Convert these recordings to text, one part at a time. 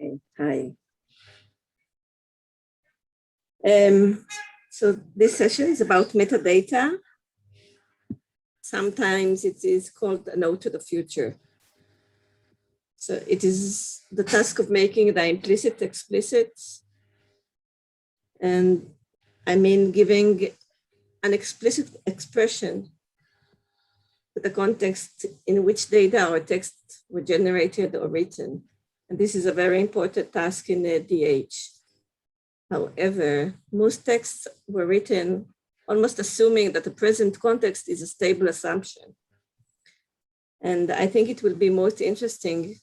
Okay, hi. So this session is about metadata. Sometimes it is called a note to the future. So it is the task of making the implicit explicit, and I mean giving an explicit expression to the context in which data or text were generated or written. And this is a very important task in the DH. However, most texts were written almost assuming that the present context is a stable assumption. And I think it will be most interesting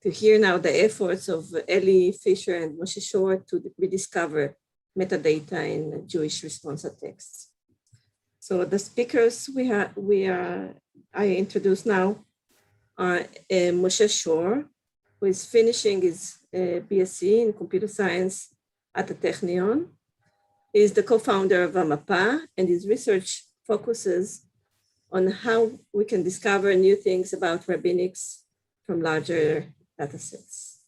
to hear now the efforts of Elli, Fischer, and Moshe Schorr to rediscover metadata in Jewish Responsa texts. So the speakers I introduce now are Moshe Schorr, who is finishing his BSc in computer science at the Technion. He is the co-founder of Amapa, and his research focuses on how we can discover new things about rabbinics from larger datasets.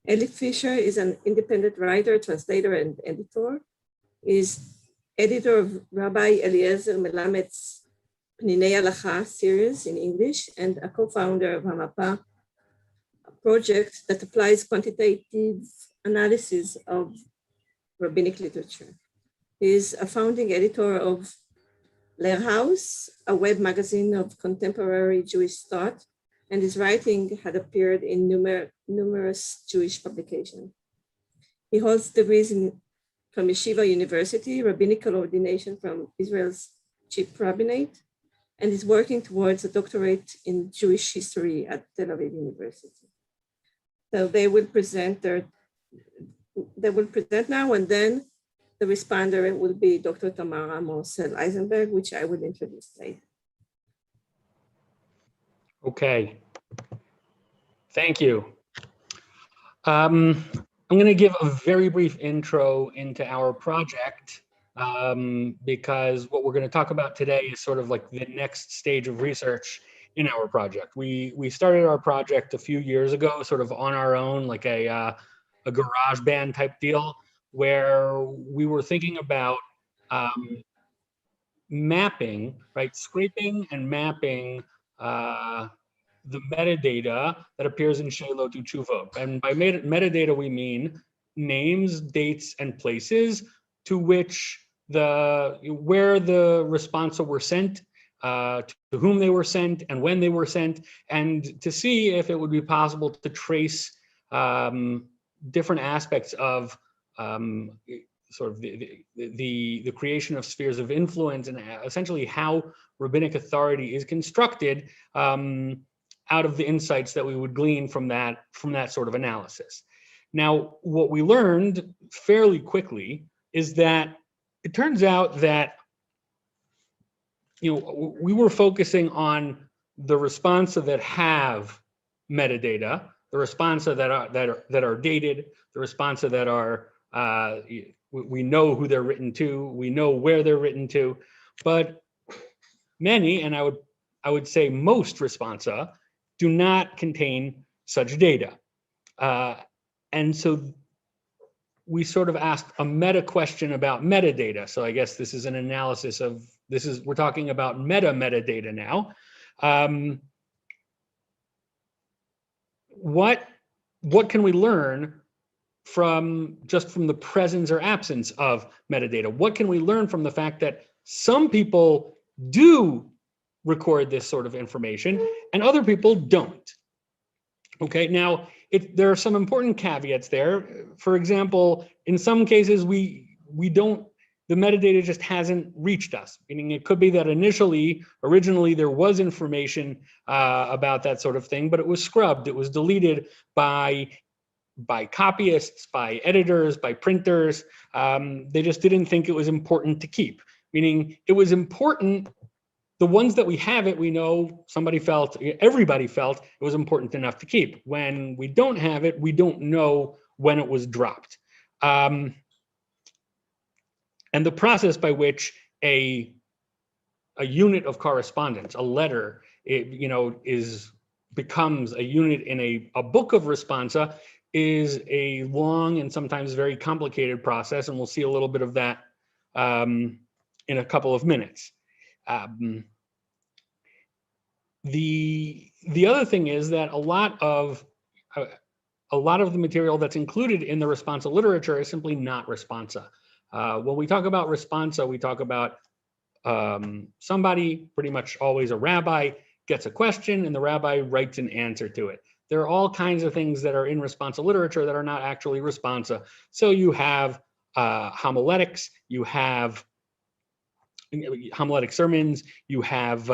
Elli Fischer is an independent writer, translator, and editor. He is editor of Rabbi Eliezer Melamed's Pninei Halacha series in English and a co-founder of Amapa, a project that applies quantitative analysis of rabbinic literature. He is a founding editor of Lehrhaus, a web magazine of contemporary Jewish thought, and his writing had appeared in numerous Jewish publications. He holds degrees from Yeshiva University, rabbinical ordination from Israel's Chief Rabbinate, and is working towards a doctorate in Jewish history at Tel Aviv University. So they will present now, and then the responder will be Dr. Tamara Morsel-Eisenberg, which I will introduce later. Okay, thank you. I'm going to give a very brief intro into our project because what we're going to talk about today is sort of like the next stage of research in our project. We started our project a few years ago, sort of on our own, like a garage band type deal, where we were thinking about mapping, right, scraping and mapping the metadata that appears in Sheilot Utshuvot. And by metadata, we mean names, dates, and places to which where the responsa were sent, to whom they were sent, and when they were sent, and to see if it would be possible to trace different aspects of sort of the creation of spheres of influence and essentially how rabbinic authority is constructed out of the insights that we would glean from that sort of analysis. Now, what we learned fairly quickly is that it turns out that we were focusing on the responsa that have metadata, the responsa that are dated, the responsa that are we know who they're written to, we know where they're written to, but many, and I would say most responsa do not contain such data. And so we sort of asked a meta question about metadata. So I guess this is an analysis of, we're talking about metadata now. What can we learn from the presence or absence of metadata? What can we learn from the fact that some people do record this sort of information and other people don't? Okay, now there are some important caveats there. For example, in some cases we don't, the metadata just hasn't reached us, meaning it could be that originally there was information about that sort of thing, but it was scrubbed, it was deleted by copyists, by editors, by printers. They just didn't think it was important to keep, meaning it was important. The ones that we have it, we know everybody felt it was important enough to keep. When we don't have it, we don't know when it was dropped. And the process by which a unit of correspondence, a letter, becomes a unit in a book of responsa is a long and sometimes very complicated process, and we'll see a little bit of that in a couple of minutes. The other thing is that a lot of the material that's included in the Responsa literature is simply not Responsa. When we talk about Responsa, we talk about somebody, pretty much always a rabbi, gets a question and the rabbi writes an answer to it. There are all kinds of things that are in Responsa literature that are not actually Responsa. So you have homiletics, you have homiletic sermons, you have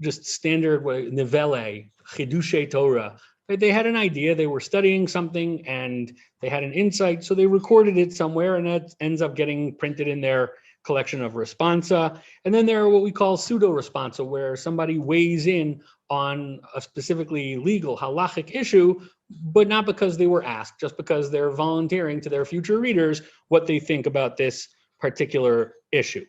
just standard novelle, chidushei Torah. They had an idea, they were studying something and they had an insight, so they recorded it somewhere and that ends up getting printed in their collection of Responsa. And then there are what we call pseudo-Responsa, where somebody weighs in on a specifically legal halachic issue, but not because they were asked, just because they're volunteering to their future readers what they think about this particular issue.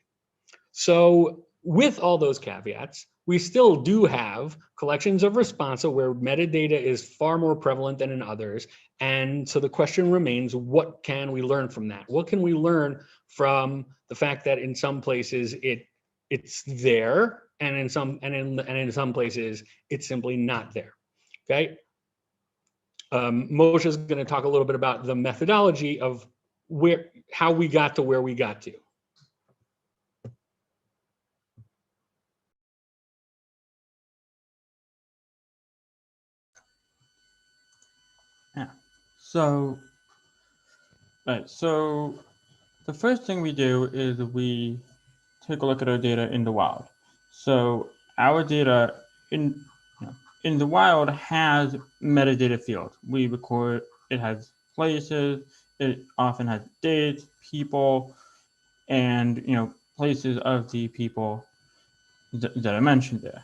So with all those caveats, we still do have collections of Responsa where metadata is far more prevalent than in others. And so the question remains, what can we learn from that? What can we learn from the fact that in some places it's there, and in some places it's simply not there? Okay. Moshe is going to talk a little bit about the methodology of how we got to where we got to. Yeah. So the first thing we do is we take a look at our data in the wild. So our data in the wild has metadata fields. We record, it has places, it often has dates, people, and places of the people that I mentioned there.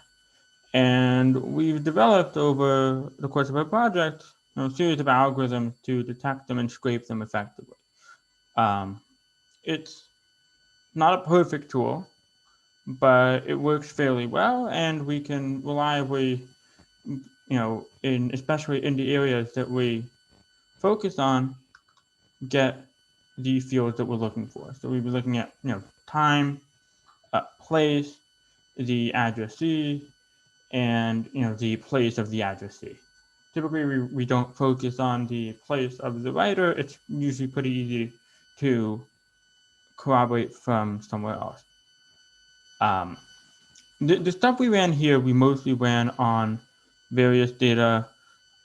And we've developed over the course of our project a series of algorithms to detect them and scrape them effectively. It's not a perfect tool, but it works fairly well, and we can reliably, especially in the areas that we focus on, get the fields that we're looking for. So we'll be looking at time, place, the addressee, and the place of the addressee. Typically, we don't focus on the place of the writer. It's usually pretty easy to corroborate from somewhere else. The stuff we ran here, we mostly ran on various data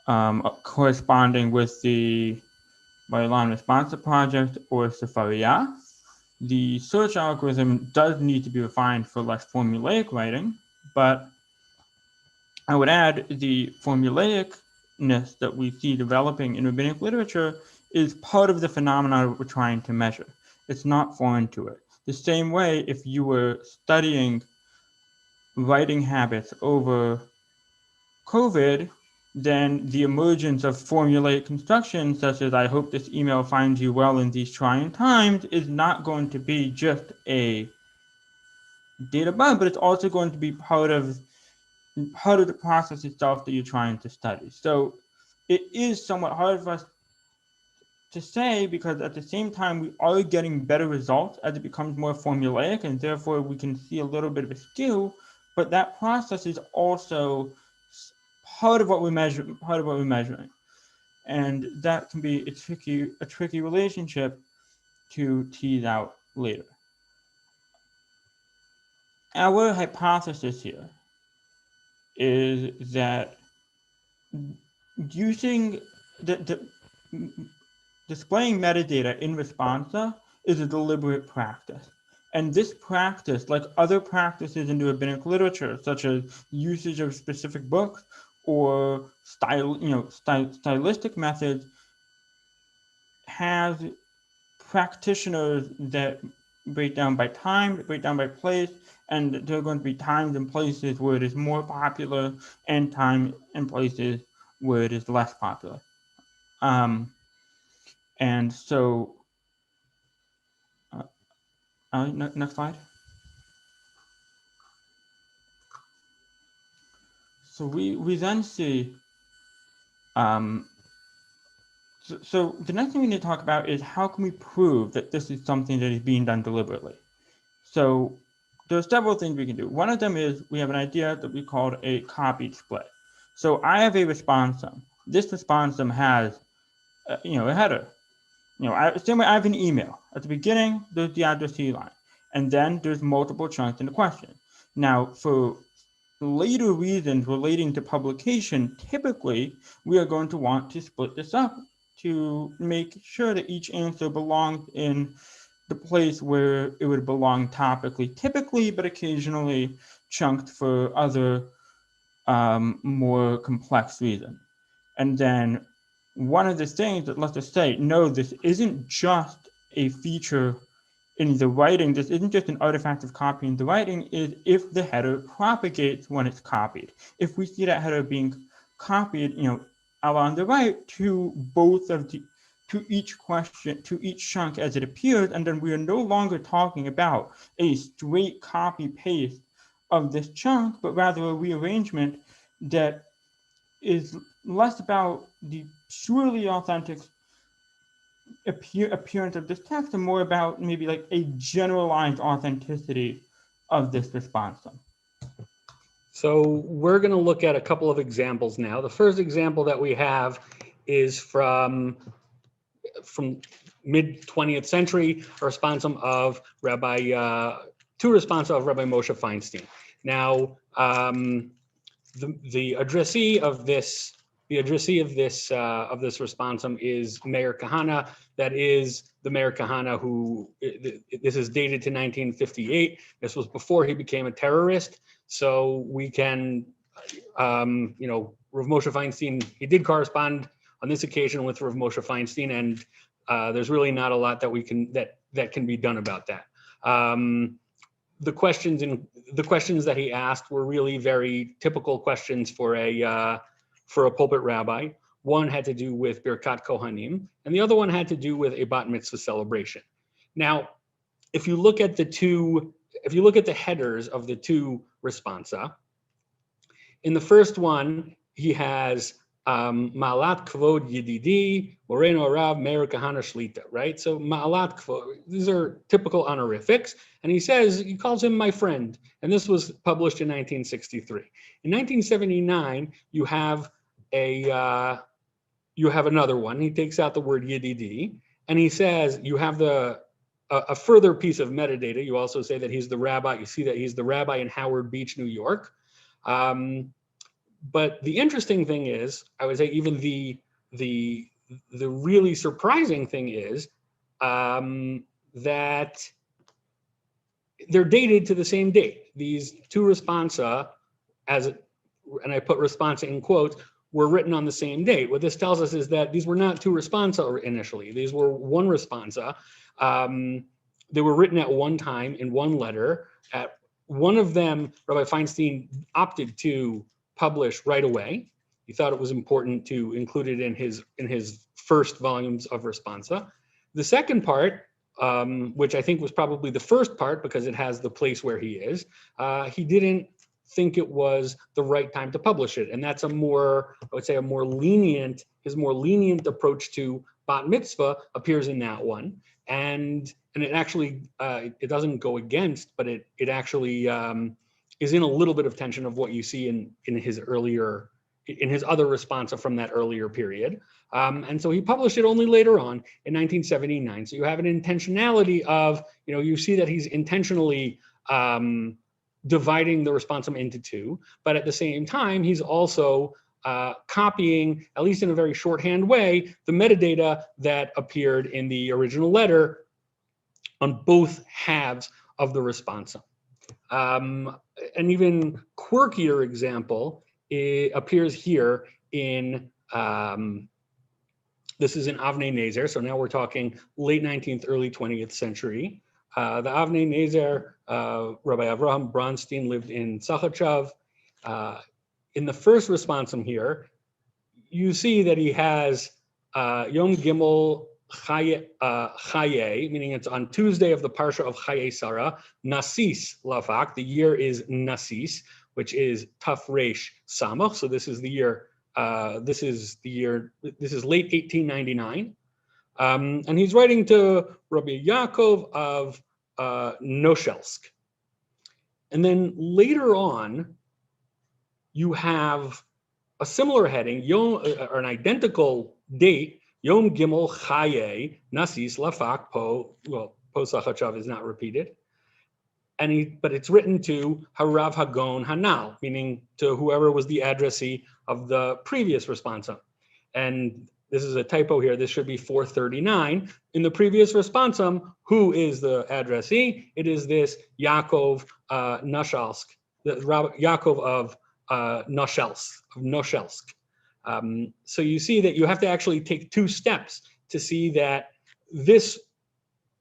corresponding with the Bar-Ilan Responsa project or Sefaria. The search algorithm does need to be refined for less formulaic writing, but I would add the formulaicness that we see developing in rabbinic literature is part of the phenomenon we're trying to measure. It's not foreign to it. The same way, if you were studying writing habits over COVID, then the emergence of formulaic construction, such as I hope this email finds you well in these trying times, is not going to be just a data bug, but it's also going to be part of the process itself that you're trying to study. So it is somewhat hard for us to say, because at the same time we are getting better results as it becomes more formulaic, and therefore we can see a little bit of a skew, but that process is also part of what we're measuring. And that can be a tricky relationship to tease out later. Our hypothesis here is that using displaying metadata in Responsa is a deliberate practice. And this practice, like other practices in the rabbinic literature, such as usage of specific books or stylistic methods, has practitioners that break down by time, break down by place, and there are going to be times and places where it is more popular and time and places where it is less popular. And so, next slide. So we then see So the next thing we need to talk about is how can we prove that this is something that is being done deliberately? So there's several things we can do. One of them is we have an idea that we called a copied split. So I have a responsum. This responsum has, a header. Same way I have an email. At the beginning, there's the addressee line, and then there's multiple chunks in the question. Now, for later reasons relating to publication, typically we are going to want to split this up to make sure that each answer belongs in the place where it would belong topically, typically, but occasionally chunked for other more complex reasons. And then one of the things that lets us say, no, this isn't just a feature in the writing, this isn't just an artifact of copying the writing, is if the header propagates when it's copied. If we see that header being copied, along the right to both of the, to each question, to each chunk as it appears, and then we are no longer talking about a straight copy paste of this chunk, but rather a rearrangement that is less about the purely authentic appearance of this text and more about maybe like a generalized authenticity of this responsum. So we're going to look at a couple of examples now. The first example that we have is from mid 20th century, a responsum of two responsa of Rabbi Moshe Feinstein. Now, the addressee of this responsum is Meir Kahana. That is the Meir Kahana who, this is dated to 1958. This was before he became a terrorist. So we can, Rav Moshe Feinstein, he did correspond on this occasion with Rav Moshe Feinstein, and there's really not a lot that we can that can be done about that. The questions that he asked were really very typical questions for a pulpit rabbi. One had to do with Birkat Kohanim, and the other one had to do with a bat mitzvah celebration. Now, if you look at the headers of the two responsa, in the first one, he has Ma'alat Kvod Yedidi, Moreno Rav, Meir Kahana Shlita, right? So Ma'alat Kvod, these are typical honorifics. And he calls him my friend. And this was published in 1963. In 1979, you have another one. He takes out the word Yedidi, and he says, you have a further piece of metadata. You also say that he's the rabbi. You see that he's the rabbi in Howard Beach, New York. But the interesting thing is, I would say even the really surprising thing is that they're dated to the same date. These two responsa, and I put responsa in quotes, were written on the same date. What this tells us is that these were not two responsa initially. These were one responsa. They were written at one time in one letter. At one of them, Rabbi Feinstein opted to publish right away. He thought it was important to include it in his first volumes of responsa. The second part, which I think was probably the first part because it has the place where he is, he didn't think it was the right time to publish it. And that's his more lenient approach to bat mitzvah appears in that one. And it actually, it doesn't go against, but it actually is in a little bit of tension of what you see in his other responsa from that earlier period. And so he published it only later on in 1979. So you have an intentionality of, you see that he's intentionally dividing the responsum into two, but at the same time, he's also copying, at least in a very shorthand way, the metadata that appeared in the original letter on both halves of the responsum. An even quirkier example appears here in, this is in Avne Nazar, so now we're talking late 19th, early 20th century. The Avne Nazar, Rabbi Avraham Bronstein lived in Sachachav. In the first responsum here, you see that he has Yom Gimel Chaye, meaning it's on Tuesday of the Parsha of Chaye Sarah, Nasis Lavak. The year is Nasis, which is Taf Resh Samach. So this is the year This is late 1899. And he's writing to Rabbi Yaakov of Noshelsk. And then later on, you have a similar heading, or an identical date, Yom Gimel Chaye Nasis Lafak Po. Well, Po Sachachav is not repeated, but it's written to Harav Hagon Hanal, meaning to whoever was the addressee of the previous responsa. And this is a typo here. This should be 439. In the previous responsum, who is the addressee? It is this Yaakov Noshelsk, Yaakov of Noshelsk. So you see that you have to actually take two steps to see that this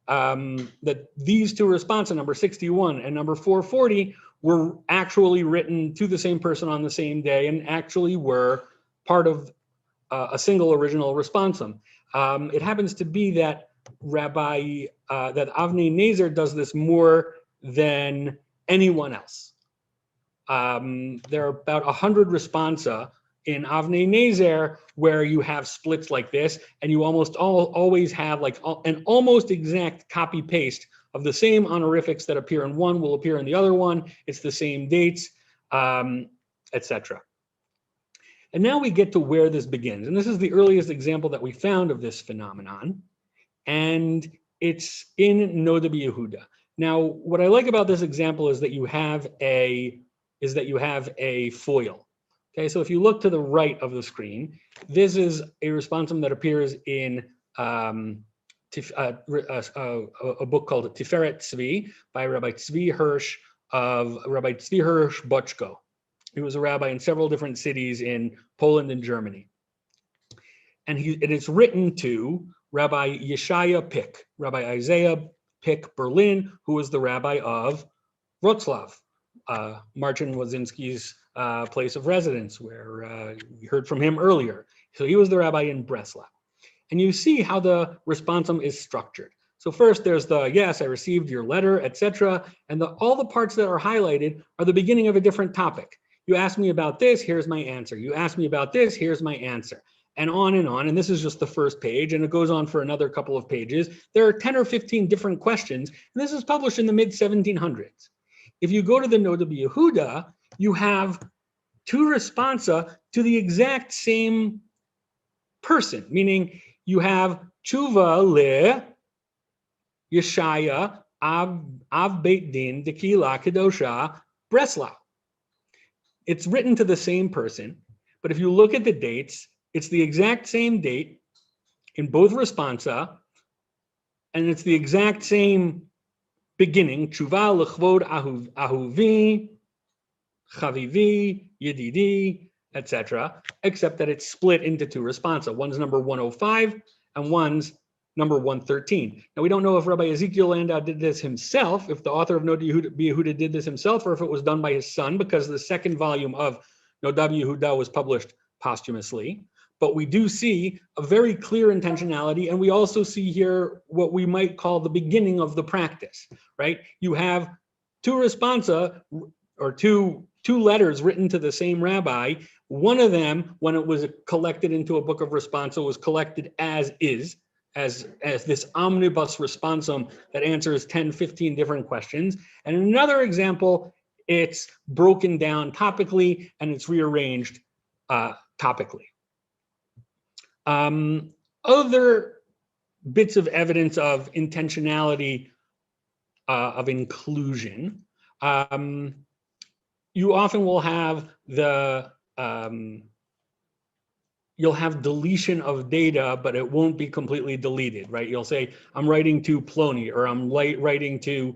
that these two responsa, number 61 and number 440, were actually written to the same person on the same day and actually were part of a single original responsum. It happens to be that that Avne Nazar does this more than anyone else. There are about 100 responsa in Avne Nazar where you have splits like this, and you almost always have like an almost exact copy paste of the same honorifics that appear in one will appear in the other one. It's the same dates, etc. And now we get to where this begins. And this is the earliest example that we found of this phenomenon. And it's in Noda B'Yehuda. Now, what I like about this example is that you have a foil. Okay, so if you look to the right of the screen, this is a responsum that appears in a book called Tiferet Tzvi by Rabbi Tzvi Hirsch Bochko. He was a rabbi in several different cities in Poland and Germany. And it's written to Rabbi Yeshaya Pick, Rabbi Isaiah Pick Berlin, who was the rabbi of Wrocław, Marcin Łazinski's place of residence, where we heard from him earlier. So he was the rabbi in Breslau. And you see how the responsum is structured. So first there's the, yes, I received your letter, etc. And all the parts that are highlighted are the beginning of a different topic. You asked me about this, here's my answer. You asked me about this, here's my answer. And on and on. And this is just the first page, and it goes on for another couple of pages. There are 10 or 15 different questions, and this is published in the mid-1700s. If you go to the Noda B'Yehuda, you have two responsa to the exact same person, meaning you have Tshuva le Yeshaya Av Beit Din Dekila Kedosha Breslau. It's written to the same person, but if you look at the dates, it's the exact same date in both responsa, and it's the exact same beginning, Tshuva l'chvod ahuvi, chavivi, yedidi, etc., except that it's split into two responsa. One's number 105 and one's number 113. Now, we don't know if Rabbi Ezekiel Landau did this himself, if the author of Noda B'Yehuda did this himself, or if it was done by his son, because the second volume of Noda B'Yehuda was published posthumously. But we do see a very clear intentionality, and we also see here what we might call the beginning of the practice, right? You have two responsa, or two letters written to the same rabbi. One of them, when it was collected into a book of responsa, was collected as is, as this omnibus responsum that answers 10, 15 different questions. And in another example, it's broken down topically and it's rearranged topically. Other bits of evidence of intentionality of inclusion, you often will have you'll have deletion of data, but it won't be completely deleted, right? You'll say, I'm writing to Plony, or I'm writing to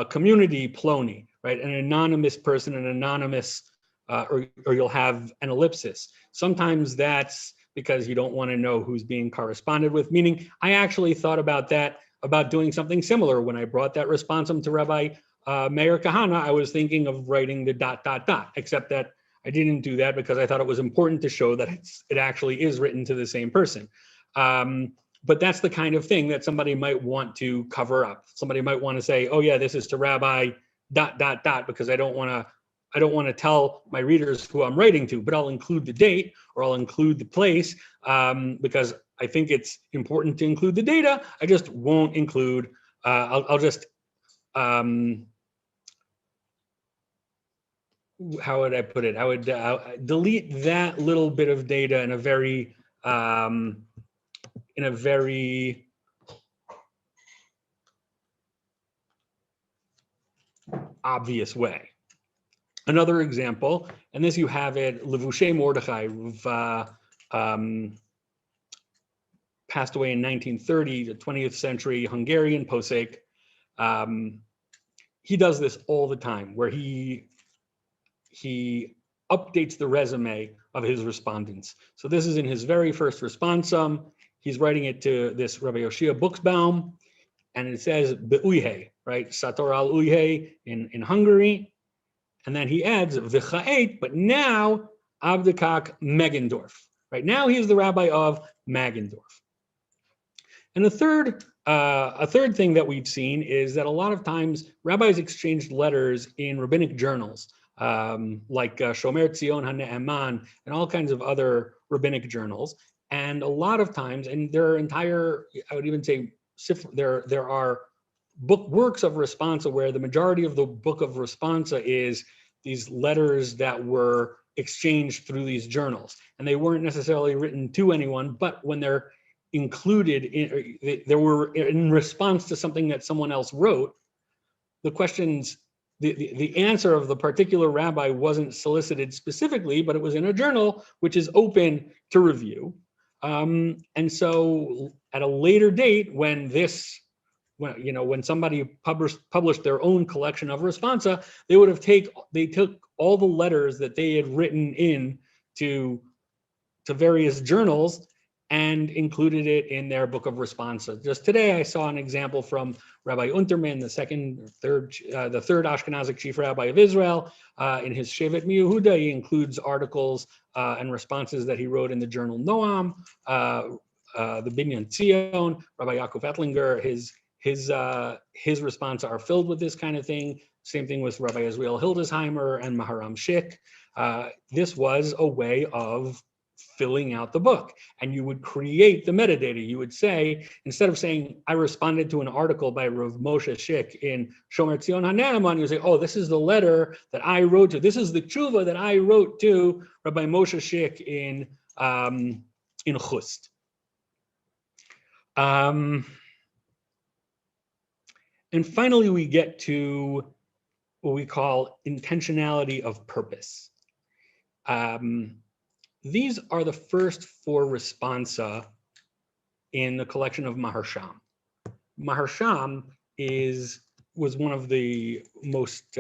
community Plony, right? An anonymous person, an anonymous, or you'll have an ellipsis. Sometimes that's because you don't want to know who's being corresponded with, meaning I actually thought about that, about doing something similar. When I brought that responsum to Rabbi Meir Kahana, I was thinking of writing the ... except that I didn't do that because I thought it was important to show that it actually is written to the same person. But that's the kind of thing that somebody might want to cover up. Somebody might want to say, oh yeah, this is to Rabbi ... because I don't want to I don't want to tell my readers who I'm writing to, but I'll include the date or I'll include the place because I think it's important to include the data. I just won't include, I'll just, how would I put it? I would delete that little bit of data in a very obvious way. Another example, and this you have it, Levushe Mordechai, passed away in 1930, the 20th century Hungarian posek. He does this all the time, where he updates the resume of his respondents. So this is in his very first Responsa. He's writing it to this Rabbi Yoshia Buxbaum, and it says Be'uyhe, right? Sator al Uyhe in Hungary. And then he adds V'cha'et, but now Avdekak Meggendorf, right? Now he is the rabbi of Meggendorf. And a third thing that we've seen is that a lot of times rabbis exchanged letters in rabbinic journals, like Shomer Tzion HaNe'eman and all kinds of other rabbinic journals. And a lot of times, and there are entire, I would even say, there are works of Responsa where the majority of the book of Responsa is these letters that were exchanged through these journals. And they weren't necessarily written to anyone, but when they're included, they were in response to something that someone else wrote, the questions, the answer of the particular rabbi wasn't solicited specifically, but it was in a journal, which is open to review. And so at a later date, when somebody published their own collection of Responsa, they took all the letters that they had written in to various journals and included it in their book of Responsa. Just today, I saw an example from Rabbi Unterman, the third Ashkenazic chief rabbi of Israel. In his Shevet MiYehuda, he includes articles and responses that he wrote in the journal Noam, the Binyan Tzion, Rabbi Yaakov Ettlinger, his Responsa are filled with this kind of thing. Same thing with Rabbi Israel Hildesheimer and Maharam Schick. This was a way of filling out the book, and you would create the metadata. You would say, instead of saying, I responded to an article by Rav Moshe Schick in Shomer Tzion HaNe'eman, you say, oh, this is the letter that I wrote to, this is the tshuva that I wrote to Rabbi Moshe Schick in Chust. And finally, we get to what we call intentionality of purpose. These are the first four Responsa in the collection of Maharsham. Maharsham was one of the most,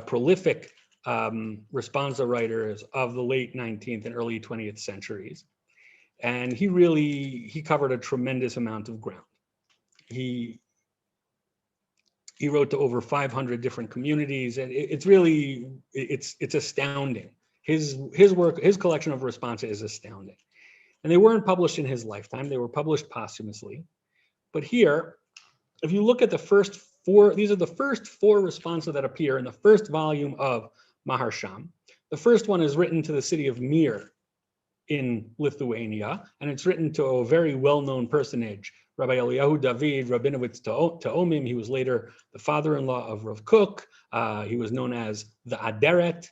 prolific Responsa writers of the late 19th and early 20th centuries. And he covered a tremendous amount of ground. He wrote to over 500 different communities, and it's astounding. His work, his collection of Responsa is astounding. And they weren't published in his lifetime, they were published posthumously. But here, if you look at the first four, these are the first four Responsa that appear in the first volume of Maharsham. The first one is written to the city of Mir in Lithuania, and it's written to a very well-known personage, Rabbi Eliyahu David Rabinowitz Ta'omim. He was later the father-in-law of Rav Kook. He was known as the Aderet.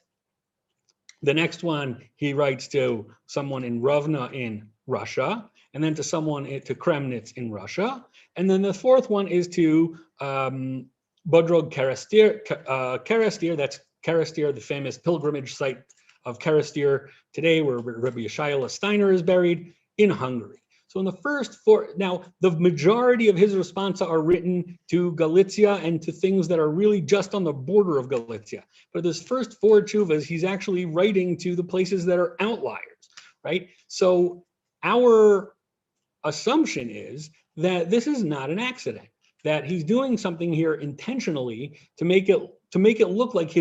The next one, he writes to someone in Rovna in Russia, and then to someone to Kremnitz in Russia. And then the fourth one is to Bodrog Kerestir, that's Kerestir, the famous pilgrimage site of Kerestir today, where Rabbi Yeshayla Steiner is buried, in Hungary. So in the first four, now the majority of his Responsa are written to Galicia and to things that are really just on the border of Galicia. But this first four tshuvas, he's actually writing to the places that are outliers, right? So our assumption is that this is not an accident, that he's doing something here intentionally to make it look like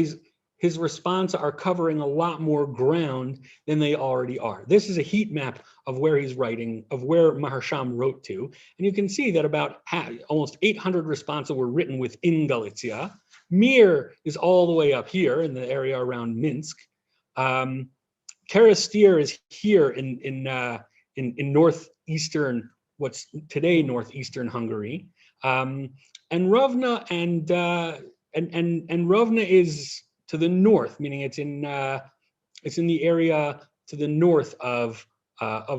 his responsa are covering a lot more ground than they already are. This is a heat map of where he's writing, of where Maharsham wrote to. And you can see that about almost 800 responsa were written within Galicia. Mir is all the way up here in the area around Minsk. Karastir is here in northeastern, what's today northeastern Hungary. And Rovna and Rovna is to the north, meaning it's in the area to the north of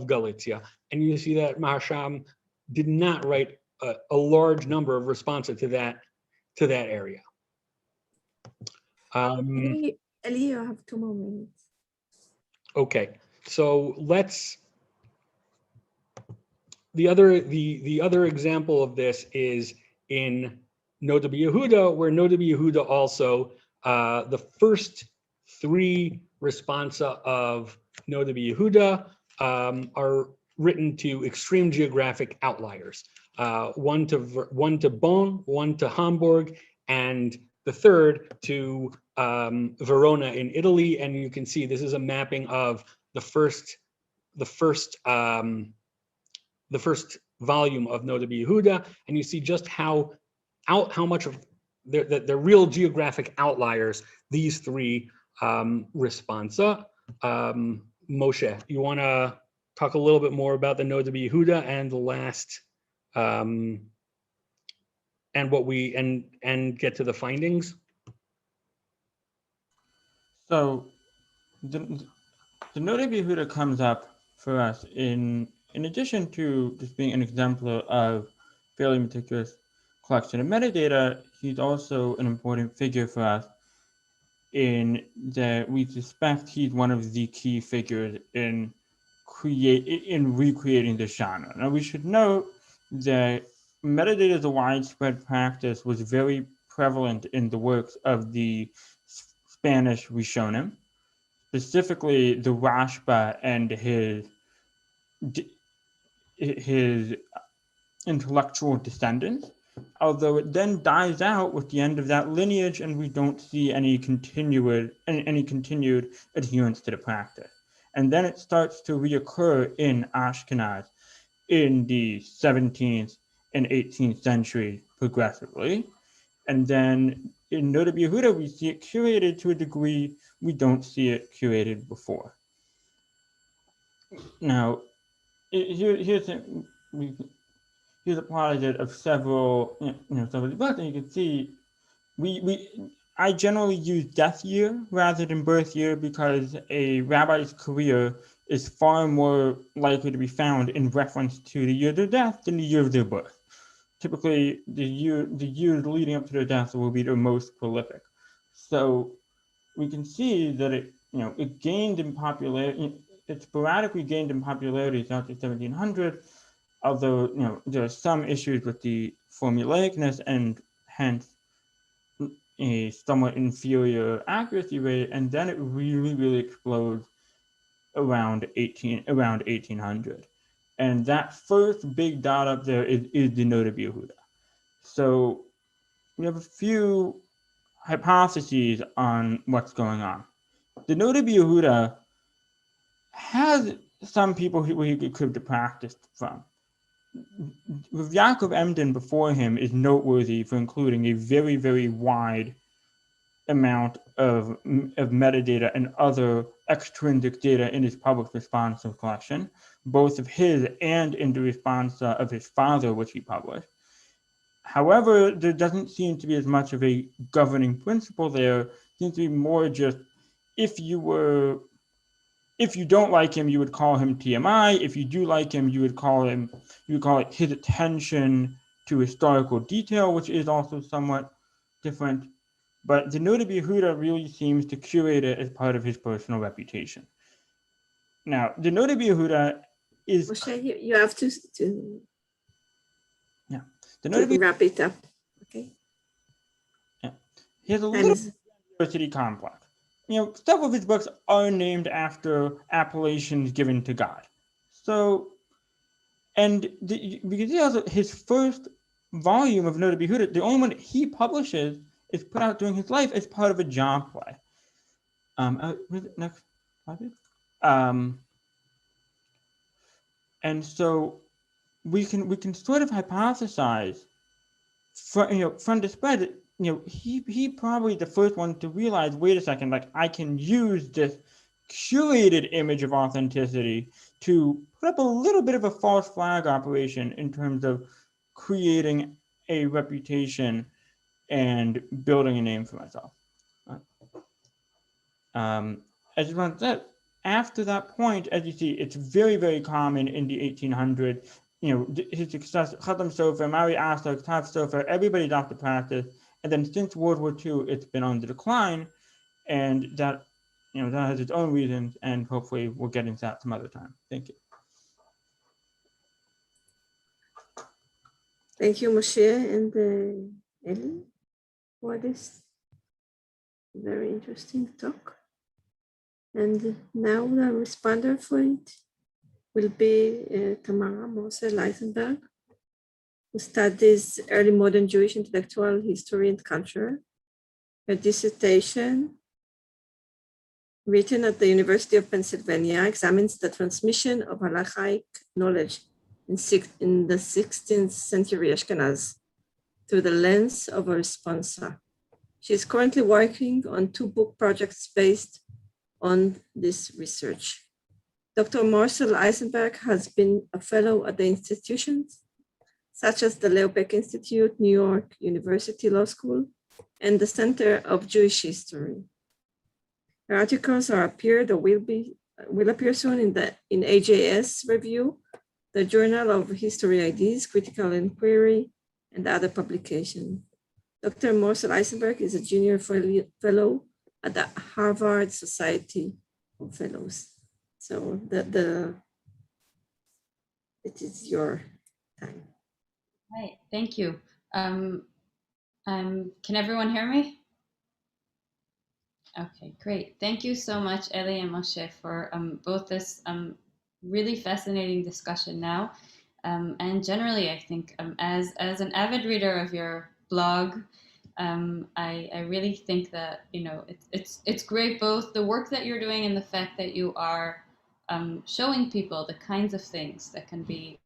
Galicia. And you see that Maharsham did not write a large number of responsa to that area. Elli, you have 2 more minutes. Okay, so let's. The other example of this is in Nota B'Yehuda, where Nota B'Yehuda also the first 3 responsa of Nota B'Yehuda are written to extreme geographic outliers. One to Bonn, one to Hamburg, and the third to Verona in Italy. And you can see this is a mapping of the first volume of Nota B'Yehuda, and you see just how much of the real geographic outliers these 3 responsa. Moshe, you want to talk a little bit more about the Nota B'Yehuda and the last and what we and get to the findings? So the Nota B'Yehuda comes up for us in addition to just being an exemplar of fairly meticulous collection of metadata. He's also an important figure for us in that we suspect he's one of the key figures in recreating the genre. Now we should note that metadata as a widespread practice was very prevalent in the works of the Spanish Rishonim, specifically the Rashba and his intellectual descendants, although it then dies out with the end of that lineage and we don't see any continued adherence to the practice. And then it starts to reoccur in Ashkenaz in the 17th and 18th century progressively. And then in Nota B'Yehuda, we see it curated to a degree we don't see it curated before. Now, here's a project of several books, and you can see I generally use death year rather than birth year because a rabbi's career is far more likely to be found in reference to the year of their death than the year of their birth. Typically, the years leading up to their death will be their most prolific. So we can see that it gained in popularity. It sporadically gained in popularity throughout the 1700s, although there are some issues with the formulaicness and hence a somewhat inferior accuracy rate, and then it really explodes around 1800. And that first big dot up there is the Nota B'Yehuda. So we have a few hypotheses on what's going on. The Nota B'Yehuda has some people who he could have practiced from. Yaakov Emden before him is noteworthy for including a very, very wide amount of metadata and other extrinsic data in his public responsa collection, both of his and in the responsa of his father, which he published. However, there doesn't seem to be as much of a governing principle there. It seems to be more just if you don't like him, you would call him TMI. If you do like him, you would call it his attention to historical detail, which is also somewhat different. But the Nota B'Yehuda really seems to curate it as part of his personal reputation. Now, the Nota B'Yehuda is... Moshe, you have to yeah. The Nota B'Yehuda, wrap it up. Okay. Yeah. He has a little university complex. Several of his books are named after appellations given to God. So, and because he has his first volume of Nota B'Yehuda, the only one he publishes is put out during his life as part of a job play. Next slide. And so we can sort of hypothesize from the spread. He probably the first one to realize, wait a second, like I can use this curated image of authenticity to put up a little bit of a false flag operation in terms of creating a reputation and building a name for myself. As Ron said, after that point, as you see, it's very, very common in the 1800s. His success, Khatam Sofer, Mari Asser, Tav Sofer, everybody adopted practice. And then since World War II, it's been on the decline. And that, that has its own reasons. And hopefully we'll get into that some other time. Thank you. Thank you, Moshe and Elli, for this very interesting talk. And now the responder for it will be Tamara Morsel-Eisenberg, who studies early modern Jewish intellectual history and culture. Her dissertation, written at the University of Pennsylvania, examines the transmission of halachic knowledge in the 16th century Ashkenaz through the lens of a responsa. She is currently working on 2 book projects based on this research. Dr. Morsel-Eisenberg has been a fellow at the institutions such as the Leo Baeck Institute, New York University Law School, and the Center of Jewish History. Her articles will appear soon in AJS Review, the Journal of History Ideas, Critical Inquiry, and other publications. Dr. Morsel-Eisenberg is a junior fellow at the Harvard Society of Fellows. So it is your time. Right, thank you. Can everyone hear me? Okay, great. Thank you so much, Elli and Moshe, for both this really fascinating discussion now. And generally, I think as an avid reader of your blog, I really think that it's great, both the work that you're doing and the fact that you are showing people the kinds of things that can be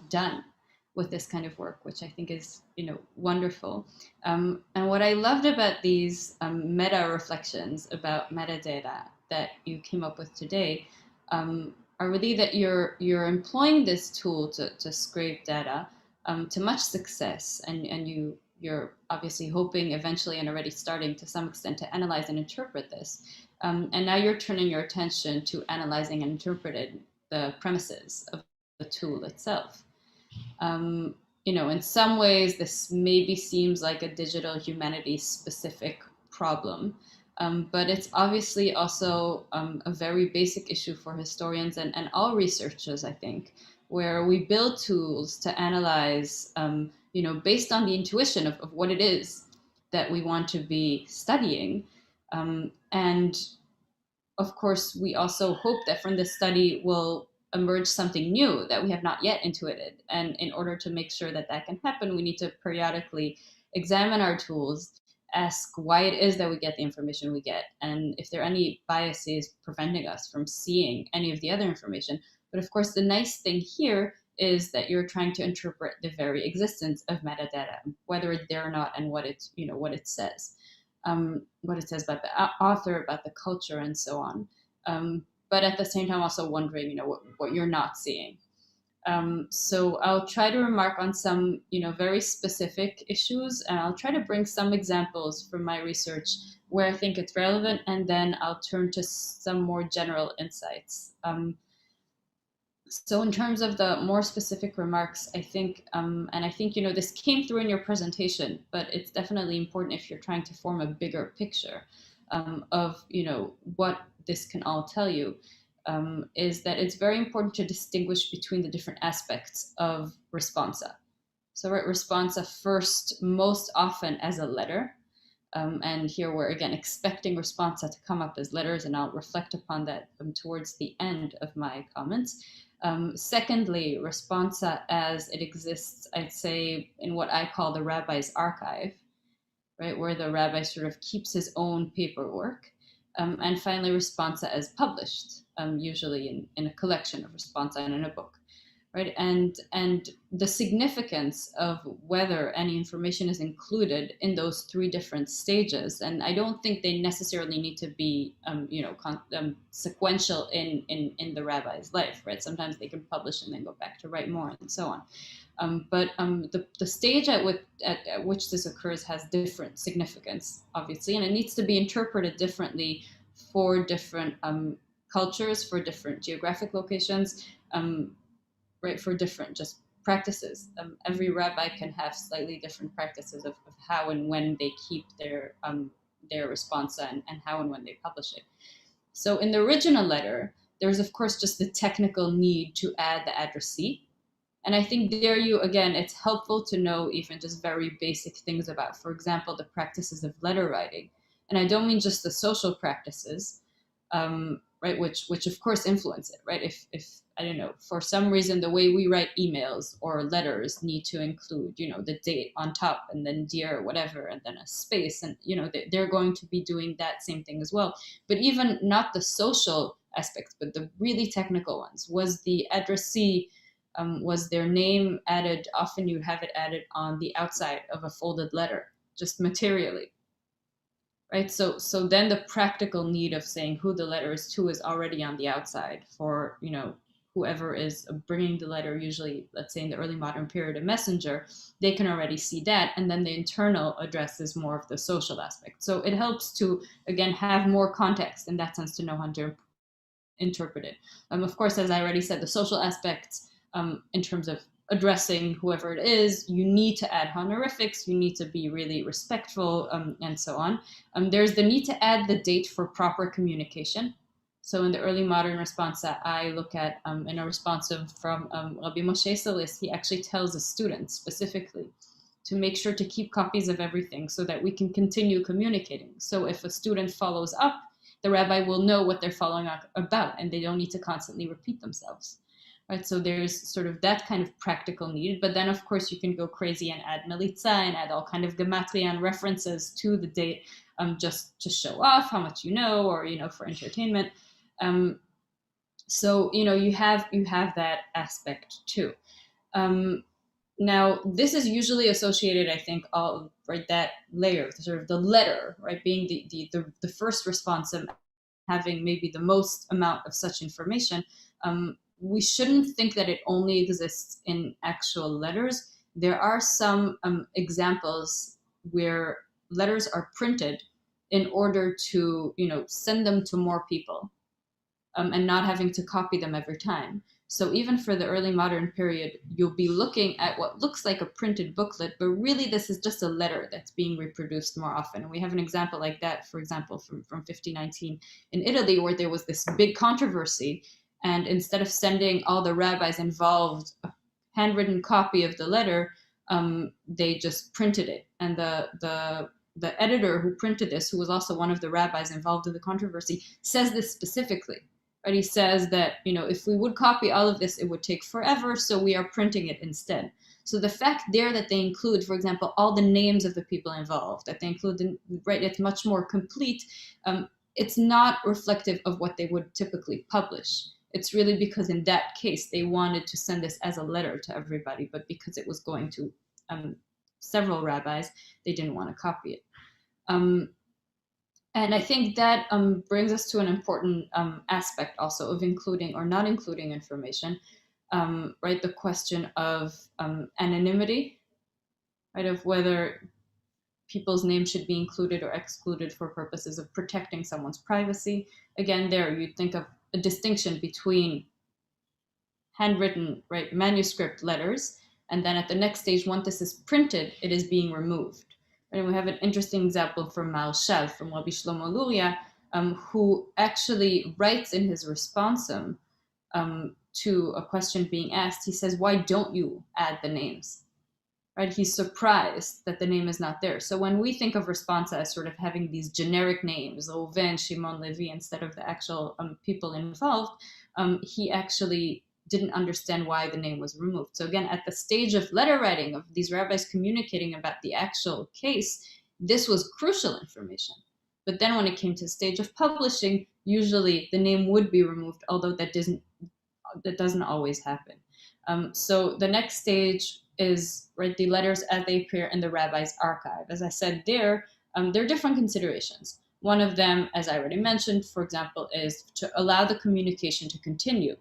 done with this kind of work, which I think is wonderful. And what I loved about these meta reflections about metadata that you came up with today are really that you're employing this tool to scrape data to much success, and you're obviously hoping eventually and already starting to some extent to analyze and interpret this. And now you're turning your attention to analyzing and interpreting the premises of the tool itself. In some ways, this maybe seems like a digital humanities specific problem, but it's obviously also a very basic issue for historians and all researchers, I think, where we build tools to analyze, based on the intuition of what it is that we want to be studying. And of course, we also hope that from this study will emerge something new that we have not yet intuited. And in order to make sure that that can happen, we need to periodically examine our tools, ask why it is that we get the information we get, and if there are any biases preventing us from seeing any of the other information. But of course, the nice thing here is that you're trying to interpret the very existence of metadata, whether it's there or not, and what it says. What it says about the author, about the culture, and so on. But at the same time, also wondering, what you're not seeing. So I'll try to remark on some, very specific issues, and I'll try to bring some examples from my research where I think it's relevant, and then I'll turn to some more general insights. So in terms of the more specific remarks, I think, and I think, this came through in your presentation, but it's definitely important if you're trying to form a bigger picture of, what this can all tell you, is that it's very important to distinguish between the different aspects of responsa. So responsa first, most often as a letter. And here we're again expecting responsa to come up as letters, and I'll reflect upon that towards the end of my comments. Secondly, responsa as it exists, I'd say, in what I call the rabbi's archive, right, where the rabbi sort of keeps his own paperwork. And finally, Responsa as published, usually in a collection of Responsa and in a book. Right, and the significance of whether any information is included in those three different stages, and I don't think they necessarily need to be, sequential in the rabbi's life. Right, sometimes they can publish and then go back to write more and so on. But the stage at which this occurs has different significance, obviously, and it needs to be interpreted differently for different cultures, for different geographic locations. Right, for different just practices. Every rabbi can have slightly different practices of how and when they keep their responsa and how and when they publish it. So in the original letter, there's of course just the technical need to add the addressee. And I think there again, it's helpful to know even just very basic things about, for example, the practices of letter writing. And I don't mean just the social practices, right, which of course influence it, right? If I don't know, for some reason, the way we write emails or letters need to include, the date on top and then dear whatever, and then a space. And, they're going to be doing that same thing as well. But even not the social aspects, but the really technical ones. Was the addressee, was their name added? Often you have it added on the outside of a folded letter, just materially. Right, so then the practical need of saying who the letter is to is already on the outside for, whoever is bringing the letter, usually, let's say in the early modern period, a messenger, they can already see that. And then the internal address is more of the social aspect. So it helps to, again, have more context in that sense to know how to interpret it. Of course, as I already said, the social aspects in terms of addressing whoever it is, you need to add honorifics, you need to be really respectful, and so on. There's the need to add the date for proper communication. So in the early modern responsa, I look at in a responsive from Rabbi Moshe Salis, he actually tells the students specifically to make sure to keep copies of everything so that we can continue communicating. So if a student follows up, the rabbi will know what they're following up about, and they don't need to constantly repeat themselves. Right, so there's sort of that kind of practical need, but then of course you can go crazy and add melitza and add all kind of gematrian references to the date, just to show off how much you know, or for entertainment. So you have that aspect too. Now this is usually associated, I think, that layer, sort of the letter, right, being the first response and having maybe the most amount of such information. We shouldn't think that it only exists in actual letters. There are some examples where letters are printed in order to, send them to more people, and not having to copy them every time. So even for the early modern period, you'll be looking at what looks like a printed booklet, but really this is just a letter that's being reproduced more often. And we have an example like that, for example, from 1519 in Italy, where there was this big controversy. And instead of sending all the rabbis involved a handwritten copy of the letter, they just printed it. And the editor who printed this, who was also one of the rabbis involved in the controversy, says this specifically. Right? He says that, if we would copy all of this, it would take forever, so we are printing it instead. So the fact there that they include, for example, all the names of the people involved, that they include, right, it's much more complete. It's not reflective of what they would typically publish. It's really because in that case, they wanted to send this as a letter to everybody, but because it was going to several rabbis, they didn't want to copy it. And I think that brings us to an important aspect also of including or not including information, right? The question of anonymity, right? Of whether people's names should be included or excluded for purposes of protecting someone's privacy. Again, there you'd think of a distinction between handwritten, right, manuscript letters, and then at the next stage, once this is printed, it is being removed. And we have an interesting example from Maharshal, from Rabbi Shlomo Luria, who actually writes in his responsum to a question being asked. He says, "Why don't you add the names?" Right? He's surprised that the name is not there. So when we think of responsa as sort of having these generic names, Reuven, Shimon, Levi, instead of the actual people involved, he actually didn't understand why the name was removed. So again, at the stage of letter writing, of these rabbis communicating about the actual case, this was crucial information. But then when it came to the stage of publishing, usually the name would be removed, although that doesn't always happen. So the next stage is, right, the letters as they appear in the rabbi's archive. As I said, there are different considerations. One of them, as I already mentioned, for example, is to allow the communication to continue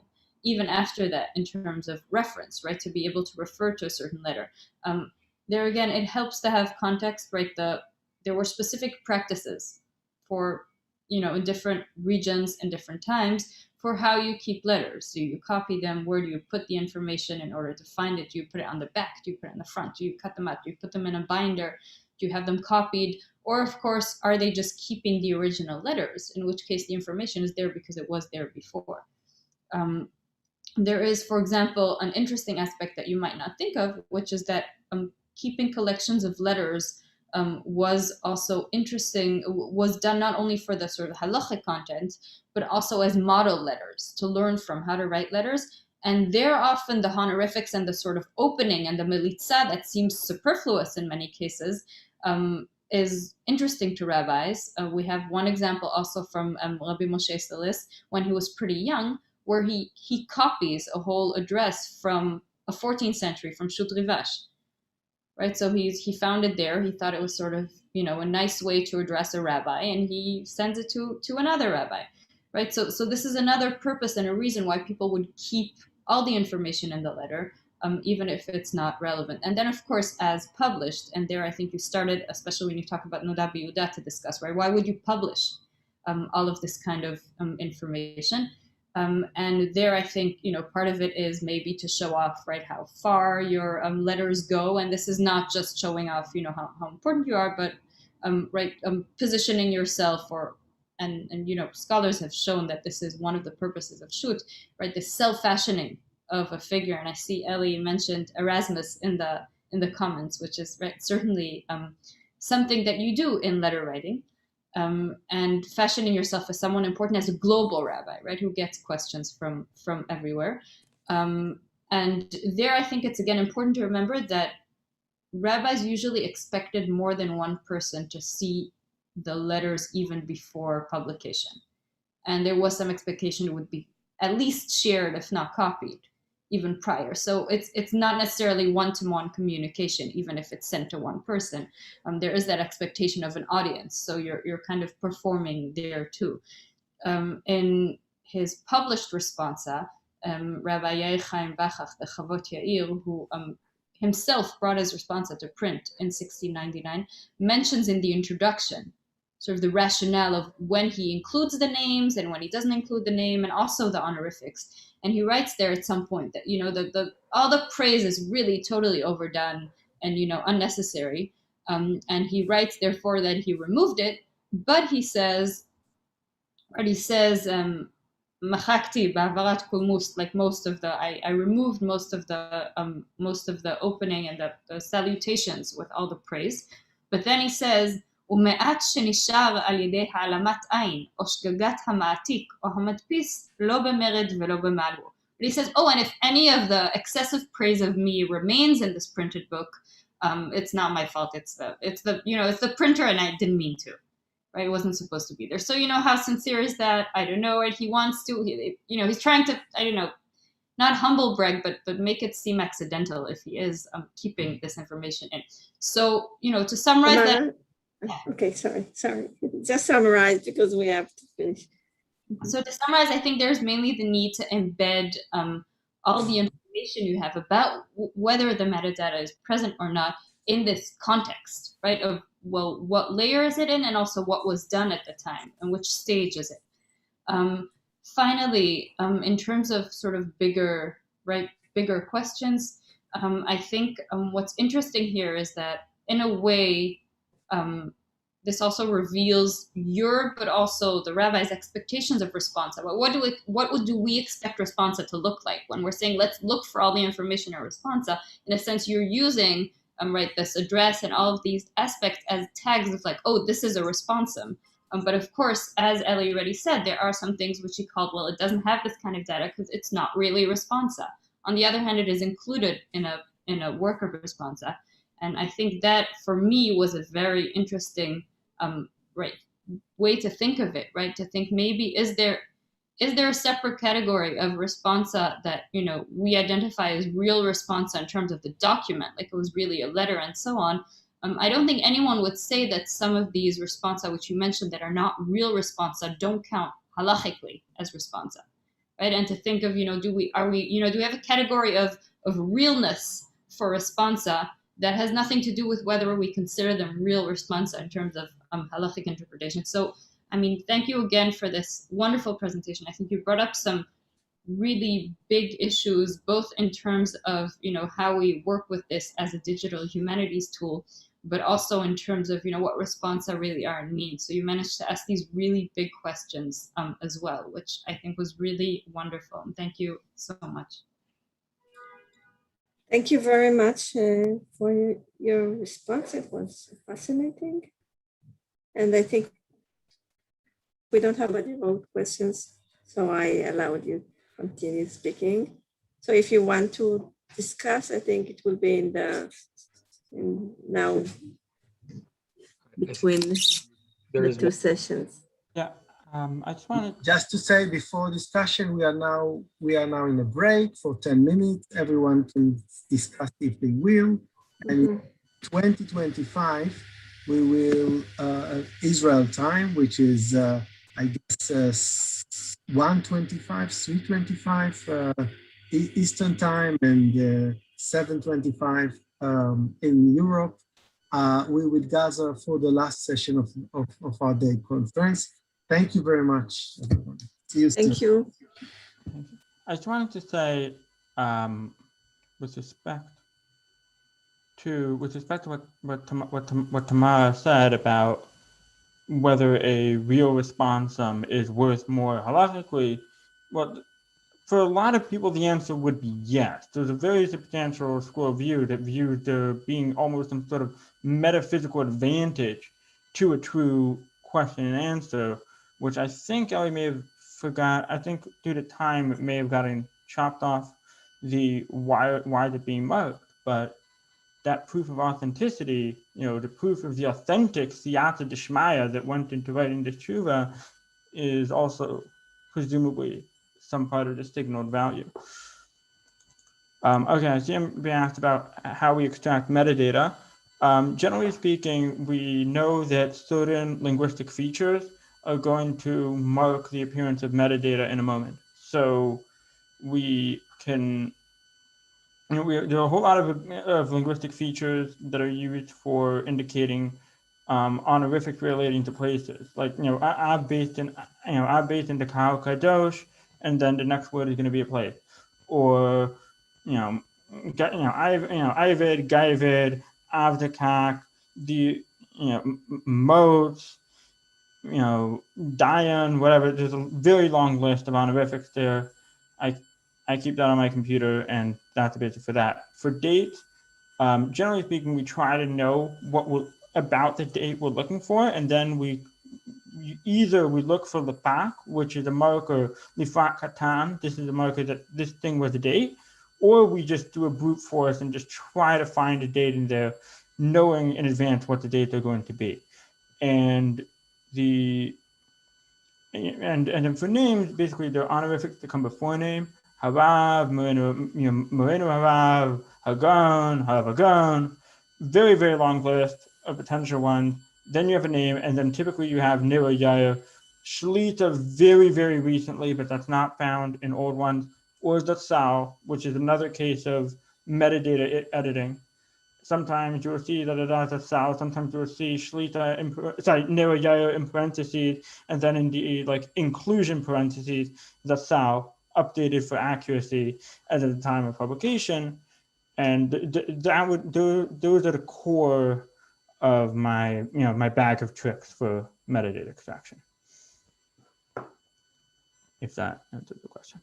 even after that in terms of reference, right, to be able to refer to a certain letter. There again, it helps to have context, right? There were specific practices for, in different regions and different times for how you keep letters. Do you copy them? Where do you put the information in order to find it? Do you put it on the back? Do you put it on the front? Do you cut them out? Do you put them in a binder? Do you have them copied? Or, of course, are they just keeping the original letters, in which case the information is there because it was there before? There is, for example, an interesting aspect that you might not think of, which is that keeping collections of letters was also interesting, was done not only for the sort of halachic content, but also as model letters to learn from how to write letters. And there often the honorifics and the sort of opening and the militza that seems superfluous in many cases is interesting to rabbis. We have one example also from Rabbi Moshe Salis when he was pretty young, where he copies a whole address from a 14th century, from Shut Rivash, right? So he found it there. He thought it was sort of, a nice way to address a rabbi, and he sends it to another rabbi, right? So this is another purpose and a reason why people would keep all the information in the letter, even if it's not relevant. And then, of course, as published, and there I think you started, especially when you talk about Noda B'Yehuda, to discuss, right? Why would you publish all of this kind of information? And there, I think, part of it is maybe to show off, right, how far your letters go. And this is not just showing off, how important you are, but, positioning yourself and scholars have shown that this is one of the purposes of Shut, right, the self-fashioning of a figure. And I see Elli mentioned Erasmus in the comments, which is, right, certainly something that you do in letter writing. And fashioning yourself as someone important, as a global rabbi, right, who gets questions from everywhere. And there, I think it's again important to remember that rabbis usually expected more than one person to see the letters even before publication. And there was some expectation it would be at least shared, if not copied, even prior. So it's not necessarily one-to-one communication, even if it's sent to one person. There is that expectation of an audience, so you're kind of performing there too. In his published Responsa, Rabbi Yael the Chavot Yair, who himself brought his Responsa to print in 1699, mentions in the introduction sort of the rationale of when he includes the names and when he doesn't include the name, and also the honorifics. And he writes there at some point that, all the praise is really totally overdone and, unnecessary. And he writes, therefore, that he removed it, but he says, Machakti ba'avarat kulmus, like I removed most of the opening and the salutations with all the praise. But then he says, ומעט שנשאר על ידי העלמת עין או שגגת המעתיק או המדפיס לא במרד ולא במעלו. But he says, and if any of the excessive praise of me remains in this printed book, it's not my fault. It's the printer, and I didn't mean to, right? It wasn't supposed to be there. So how sincere is that? I don't know. Right? He wants to, he's trying to, not humble brag, but make it seem accidental if he is keeping this information in. So, to summarize that. Okay, sorry. Just summarize because we have to finish. So to summarize, I think there's mainly the need to embed all the information you have about whether the metadata is present or not in this context, right? Of, what layer is it in, and also what was done at the time, and which stage is it? Finally, in terms of sort of bigger questions, I think what's interesting here is that in a way, this also reveals but also the rabbi's expectations of Responsa. What do we expect Responsa to look like when we're saying let's look for all the information in Responsa? In a sense, you're using this address and all of these aspects as tags of like, this is a responsum. But of course, as Elli already said, there are some things which he called, it doesn't have this kind of data because it's not really Responsa. On the other hand, it is included in a work of Responsa. And I think that, for me, was a very interesting way to think of it, right? To think maybe is there a separate category of responsa that, you know, we identify as real responsa in terms of the document, like it was really a letter and so on. I don't think anyone would say that some of these responsa, which you mentioned, that are not real responsa, don't count halachically as responsa, right? And to think of, you know, do we have a category of realness for responsa that has nothing to do with whether we consider them real responsa in terms of halachic interpretation. So, I mean, thank you again for this wonderful presentation. I think you brought up some really big issues, both in terms of, you know, how we work with this as a digital humanities tool, but also in terms of, you know, what responsa really are and mean. So you managed to ask these really big questions as well, which I think was really wonderful. And thank you so much. Thank you very much for your response. It was fascinating. And I think we don't have any road questions, so I allowed you to continue speaking. So if you want to discuss, I think it will be now between the two sessions. Yeah, I just wanted just to say before discussion, we are now in a break for 10 minutes. Everyone can discuss if they will. And in 2025, we will Israel time, which is I guess 1:25, 3:25 Eastern time, and 7:25 in Europe. We will gather for the last session of our day conference. Thank you very much, everyone. See you soon. Thank you. I just wanted to say, with respect to what Tamara said about whether a real responsum is worth more halakhically, well, for a lot of people, the answer would be yes. There's a very substantial school of view that views there being almost some sort of metaphysical advantage to a true question and answer, which I think Elli may have forgot. I think due to time, it may have gotten chopped off the why it being marked, but that proof of authenticity, you know, the proof of the authentic siyata d'shmaya that went into writing the tshuva is also presumably some part of the signaled value. Okay, I see I'm being asked about how we extract metadata. Generally speaking, we know that certain linguistic features are going to mark the appearance of metadata in a moment. So we can, you know, there are a whole lot of linguistic features that are used for indicating honorifics relating to places. Like, you know, I'm based in the Kahal Kadosh, and then the next word is going to be a place. Or, Ivid, Gaivid, Avdakak, the, modes, Dian, whatever. There's a very long list of honorifics there. I keep that on my computer, and that's the basis for that. For dates, generally speaking, we try to know about the date we're looking for, and then we look for lifak, which is a marker, lifak katan, this is a marker that this thing was a date, or we just do a brute force and just try to find a date in there, knowing in advance what the dates are going to be. And then for names, basically they're honorifics that come before name. Harav, Moreno Harav, Hagan, Harav, very, very long list of potential ones. Then you have a name, and then typically you have Nira Yael, Shlita very, very recently, but that's not found in old ones, or Zatzal, which is another case of metadata editing. Sometimes you'll see that it has a Zatzal, sometimes you'll see Shlita, Nira Yael in parentheses, and then in the inclusion parentheses, Zatzal, updated for accuracy as at the time of publication. And those are the core of my my bag of tricks for metadata extraction, if that answers the question.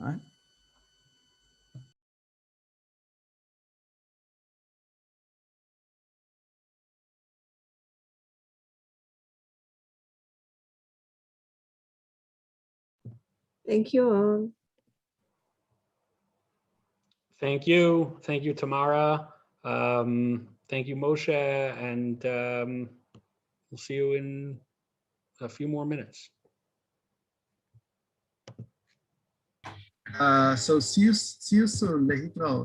All right. Thank you all. Thank you, Tamara. Thank you, Moshe, and we'll see you in a few more minutes. So see you soon. להתראות.